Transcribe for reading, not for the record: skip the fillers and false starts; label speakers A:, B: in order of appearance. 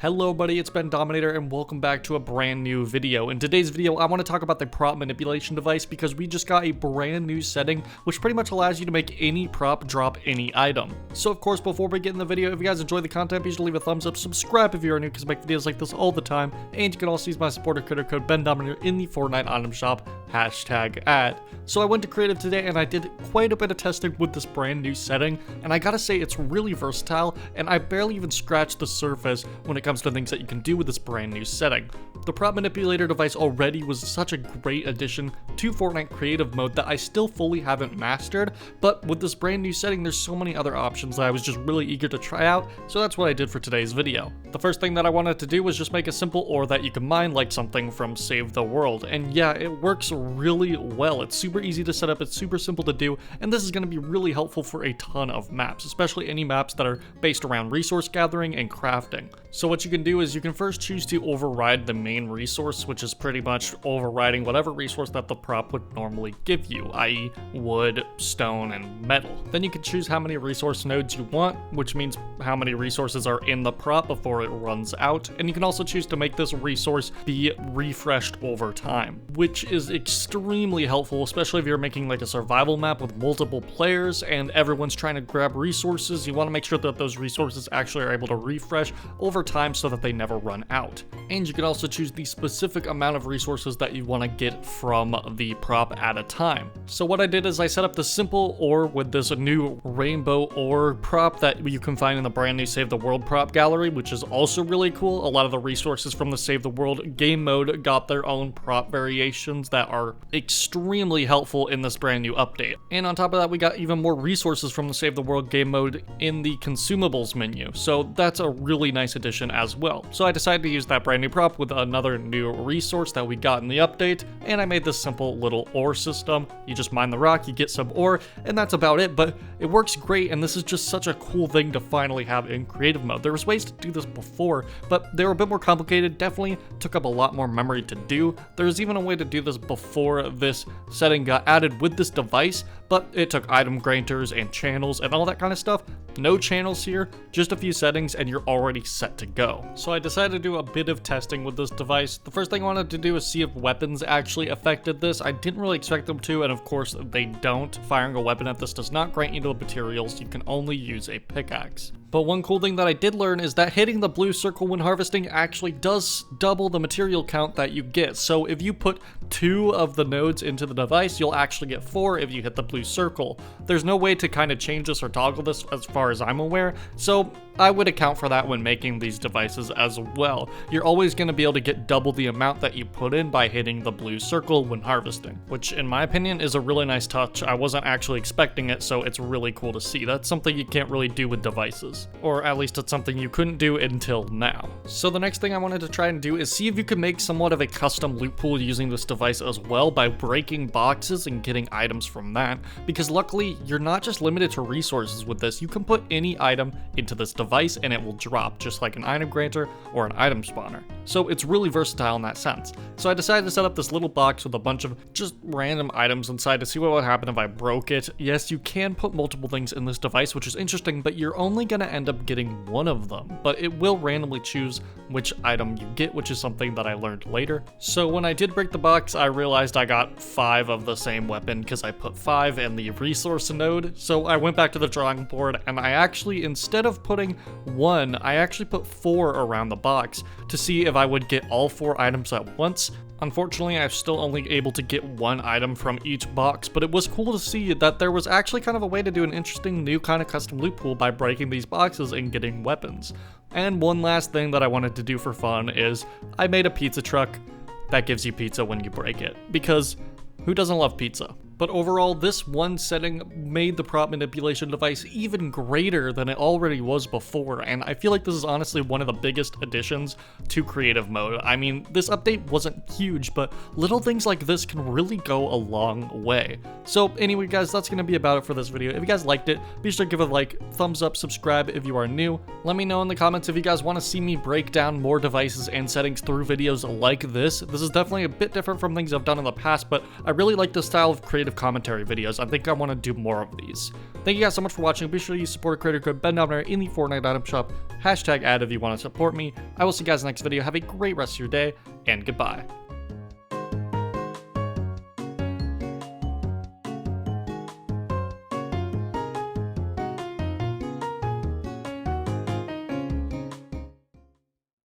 A: Hello buddy, it's Bendominator and welcome back to a brand new video. In today's video, I want to talk about the prop manipulation device because we just got a brand new setting which pretty much allows you to make any prop drop any item. So of course, before we get in the video, if you guys enjoy the content, be sure to leave a thumbs up, subscribe if you are new because I make videos like this all the time, and you can also use my supporter creator code Bendominator in the Fortnite item shop, #ad. So I went to creative today and I did quite a bit of testing with this brand new setting, and I gotta say it's really versatile and I barely even scratched the surface when it comes to things that you can do with this brand new setting. The Prop Manipulator device already was such a great addition to Fortnite creative mode that I still fully haven't mastered, but with this brand new setting there's so many other options that I was just really eager to try out, so that's what I did for today's video. The first thing that I wanted to do was just make a simple ore that you can mine like something from Save the World, and yeah, it works really well. It's super easy to set up, it's super simple to do, and this is going to be really helpful for a ton of maps, especially any maps that are based around resource gathering and crafting. So what you can do is you can first choose to override the main resource, which is pretty much overriding whatever resource that the prop would normally give you, i.e. wood, stone, and metal. Then you can choose how many resource nodes you want, which means how many resources are in the prop before it runs out, and you can also choose to make this resource be refreshed over time, which is extremely helpful, especially if you're making like a survival map with multiple players and everyone's trying to grab resources. You want to make sure that those resources actually are able to refresh over time so that they never run out. And you can also choose the specific amount of resources that you want to get from the prop at a time. So what I did is I set up the simple ore with this new rainbow ore prop that you can find in the brand new Save the World prop gallery, which is also really cool. A lot of the resources from the Save the World game mode got their own prop variations that are extremely helpful in this brand new update. And on top of that, we got even more resources from the Save the World game mode in the consumables menu. So that's a really nice addition as well. So I decided to use that brand new prop with another new resource that we got in the update, and I made this simple little ore system. You just mine the rock, you get some ore, and that's about it, but it works great, and this is just such a cool thing to finally have in creative mode. There was ways to do this before, but they were a bit more complicated, definitely took up a lot more memory to do. There's even a way to do this before this setting got added with this device, but it took item grantors and channels and all that kind of stuff. No channels here, just a few settings, and you're already set to go. So I decided to do a bit of testing with this device. The first thing I wanted to do is see if weapons actually affected this. I didn't really expect them to, and of course they don't. Firing a weapon at this does not grant you the materials. You can only use a pickaxe. But one cool thing that I did learn is that hitting the blue circle when harvesting actually does double the material count that you get. So if you put 2 of the nodes into the device, you'll actually get 4 if you hit the blue circle. There's no way to kind of change this or toggle this as far as I'm aware, so I would account for that when making these devices as well. You're always going to be able to get double the amount that you put in by hitting the blue circle when harvesting, which in my opinion is a really nice touch. I wasn't actually expecting it, so it's really cool to see. That's something you can't really do with devices, or at least it's something you couldn't do until now. So the next thing I wanted to try and do is see if you could make somewhat of a custom loot pool using this device as well by breaking boxes and getting items from that, because luckily you're not just limited to resources with this. You can put any item into this device and it will drop, just like an item granter or an item spawner. So it's really versatile in that sense. So I decided to set up this little box with a bunch of just random items inside to see what would happen if I broke it. Yes, you can put multiple things in this device, which is interesting, but you're only going to end up getting one of them, but it will randomly choose which item you get, which is something that I learned later. So when I did break the box, I realized I got 5 of the same weapon because I put 5 in the resource node. So I went back to the drawing board and I actually, instead of putting 1, I actually put 4 around the box to see if I would get all 4 items at once. Unfortunately, I'm still only able to get 1 item from each box, but it was cool to see that there was actually kind of a way to do an interesting new kind of custom loot pool by breaking these boxes and getting weapons. And one last thing that I wanted to do for fun is I made a pizza truck that gives you pizza when you break it, because who doesn't love pizza? But overall, this one setting made the prop manipulation device even greater than it already was before, and I feel like this is honestly one of the biggest additions to creative mode. I mean, this update wasn't huge, but little things like this can really go a long way. So anyway guys, that's going to be about it for this video. If you guys liked it, be sure to give it a like, thumbs up, subscribe if you are new. Let me know in the comments if you guys want to see me break down more devices and settings through videos like this. This is definitely a bit different from things I've done in the past, but I really like this style of creative creative commentary videos. I think I want to do more of these. Thank you guys so much for watching. Be sure you support creator code Bendominator in the Fortnite item shop. #ad if you want to support me. I will see you guys in the next video. Have a great rest of your day, and goodbye.